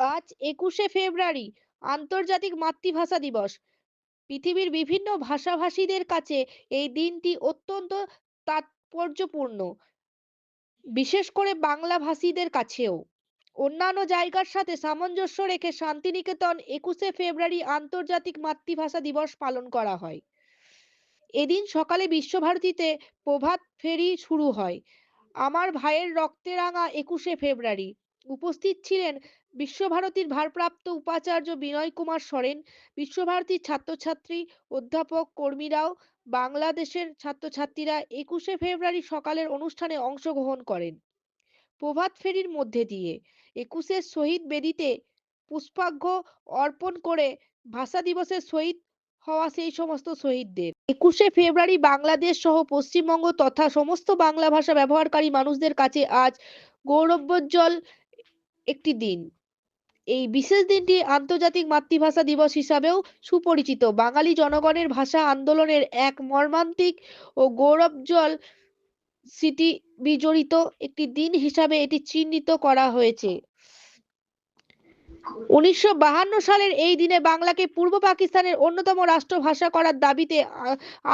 আজ ২১শে ফেব্রুয়ারি আন্তর্জাতিক মাতৃভাষা দিবস। পৃথিবীর বিভিন্ন ভাষাভাষীদের কাছে এই দিনটি অত্যন্ত তাৎপর্যপূর্ণ, বিশেষ করে বাংলাভাষীদের কাছেও। অন্যান্য জায়গার সাথে সামঞ্জস্য রেখে শান্তিনিকেতন ২১শে ফেব্রুয়ারি আন্তর্জাতিক মাতৃভাষা দিবস পালন করা হয়। এদিন সকালে বিশ্বভারতীতে প্রভাত ফেরি শুরু হয়। আমার ভাইয়ের রক্তে রাঙা ২১শে ফেব্রুয়ারি। উপস্থিত ছিলেন বিশ্বভারতীর ভারপ্রাপ্ত উপাচার্য বিনয় কুমার সরেন, বিশ্বভারতীর ছাত্রছাত্রী, অধ্যাপক, কর্মীরাও। বাংলাদেশের ছাত্রছাত্রীরা ২১শে ফেব্রুয়ারি সকালের অনুষ্ঠানে অংশগ্রহণ করেন প্রভাত ফেরির মধ্যে দিয়ে। ২১শে শহীদ বেদিতে পুষ্পার্ঘ্য অর্পণ করে ভাষা দিবসের শহীদ হওয়া সেই সমস্ত শহীদদের। ২১শে ফেব্রুয়ারি বাংলাদেশ সহ পশ্চিমবঙ্গ তথা সমস্ত বাংলা ভাষা ব্যবহারকারী মানুষদের কাছে আজ গৌরবোজ্জ্বল একটি দিন। এই বিশেষ দিনটি আন্তর্জাতিক মাতৃভাষা দিবস হিসাবেও সুপরিচিত। বাঙালি জনগণের ভাষা আন্দোলনের এক মর্মান্তিক ও গৌরবোজ্জ্বল স্মৃতি বিজড়িত একটি দিন হিসাবে এটি চিহ্নিত করা হয়েছে। ১৯৫২ সালের এই দিনে বাংলাকে পূর্ব পাকিস্তানের অন্যতম রাষ্ট্রভাষা করার দাবিতে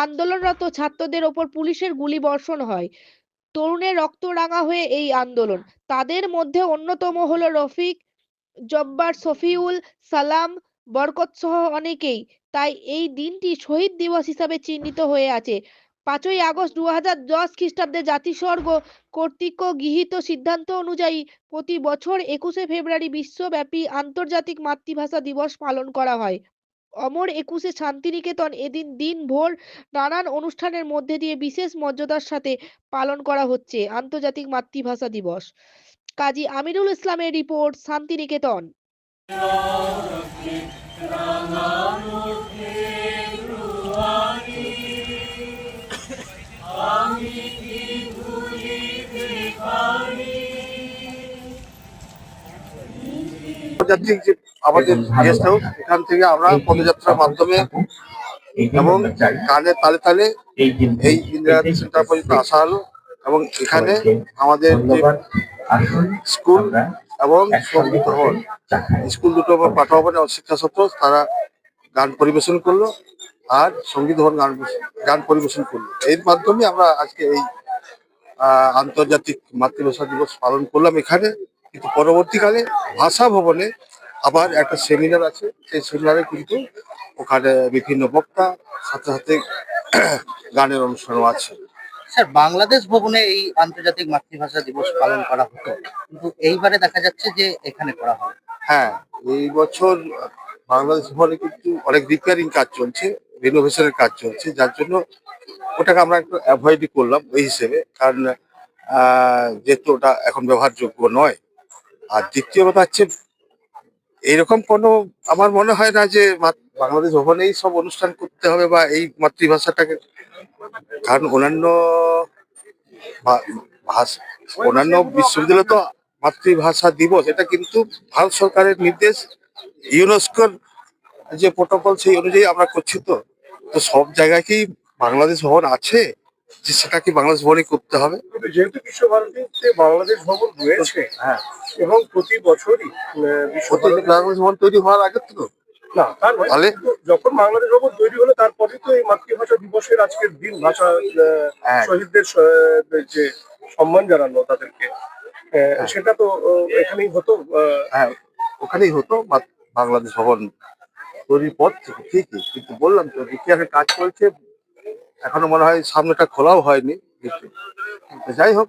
আন্দোলনরত ছাত্রদের ওপর পুলিশের গুলিবর্ষণ হয়। তরুণের রক্ত রাঙা হয়ে এই আন্দোলন। তাদের মধ্যে অন্যতম হলো রফিক, জব্বার, শফিউল সালাম, বরকত সহ অনেকেই। তাই এই দিনটি শহীদ দিবস হিসাবে চিহ্নিত হয়ে আছে। ৫ই আগস্ট ২০১০ খ্রিস্টাব্দে জাতিসংঘ কর্তৃক গৃহীত সিদ্ধান্ত অনুযায়ী প্রতি বছর ২১শে ফেব্রুয়ারি বিশ্বব্যাপী আন্তর্জাতিক মাতৃভাষা দিবস পালন করা হয়। অমর ২১শে শান্তিনিকেতন এদিন দিনভর নানান অনুষ্ঠানের মধ্যে দিয়ে বিশেষ মর্যাদার সাথে পালন করা হচ্ছে আন্তর্জাতিক মাতৃভাষা দিবস। কাজী আমিনুল ইসলামের রিপোর্ট, শান্তিনিকেতন। যাত্রী যে আমাদের গেস্ট হাউস, এখান থেকে আমরা পদযাত্রার মাধ্যমে এবং গানের তালে তালে এই ইন্দিরা গান্ধী সেন্টার পর্যন্ত আসা হলো এবং এখানে আমাদের যে স্কুল এবং সঙ্গীত ভবন, স্কুল দুটো পাঠক ভবনে শিক্ষা সত্র তারা গান পরিবেশন করলো আর সঙ্গীত ভবন গান পরিবেশন করলো। এর মাধ্যমে আমরা আজকে এই আন্তর্জাতিক মাতৃভাষা দিবস পালন করলাম এখানে। কিন্তু পরবর্তীকালে ভাষা ভবনে আবার একটা সেমিনার আছে, সেই সেমিনারে কিন্তু ওখানে বিভিন্ন বক্তা, সাথে সাথে গানের অনুষ্ঠানও আছে। স্যার, বাংলাদেশ ভবনে এই আন্তর্জাতিক মাতৃভাষা দিবস পালন করা হতো, কিন্তু এইবারে দেখা যাচ্ছে যে এখানে করা হয়। হ্যাঁ, এই বছর বাংলাদেশ ভবনে কিন্তু অনেক রিপেয়ারিং কাজ চলছে, রিনোভেশনের কাজ চলছে, যার জন্য ওটাকে আমরা একটু অ্যাভয়েডই করলাম ওই হিসেবে, কারণ যেহেতু ওটা এখন ব্যবহারযোগ্য নয়। আর দ্বিতীয় কথা হচ্ছে এইরকম কোনো আমার মনে হয় না যে বাংলাদেশ ভবনেই সব অনুষ্ঠান করতে হবে বা এই মাতৃভাষাটাকে, কারণ অন্যান্য বিশ্ববিদ্যালয় তো মাতৃভাষা দিবস এটা কিন্তু ভারত সরকারের নির্দেশ, ইউনেস্কোর যে প্রোটোকল সেই অনুযায়ী আমরা করছি। তো তো সব জায়গায় কি বাংলাদেশ ভবন আছে যে সেটা কি বাংলাদেশ ভবনই করতে হবে? যেহেতু বিশ্বভারতীতে বাংলাদেশ ভবন রয়েছে, হ্যাঁ, এবং প্রতি বছরই বাংলাদেশ ভবন তৈরি হওয়ার আগে তো না তা নয়, তাহলে যখন বাংলাদেশ ভবন তৈরি হলো তারপরে তো এই মাতৃভাষা দিবসের আজকের দিন, ভাষা শহীদদের যে সম্মান জানানো তাদেরকে, সেটা তো এখানেই হতো। হ্যাঁ, ওখানেই হতো বাংলাদেশ ভবন তৈরির পর থেকে ঠিকই, কিন্তু বললাম তো রিপেয়ারের কাজ চলছে, এখনো মনে হয় সামনেটা খোলাও হয়নি। যাই হোক,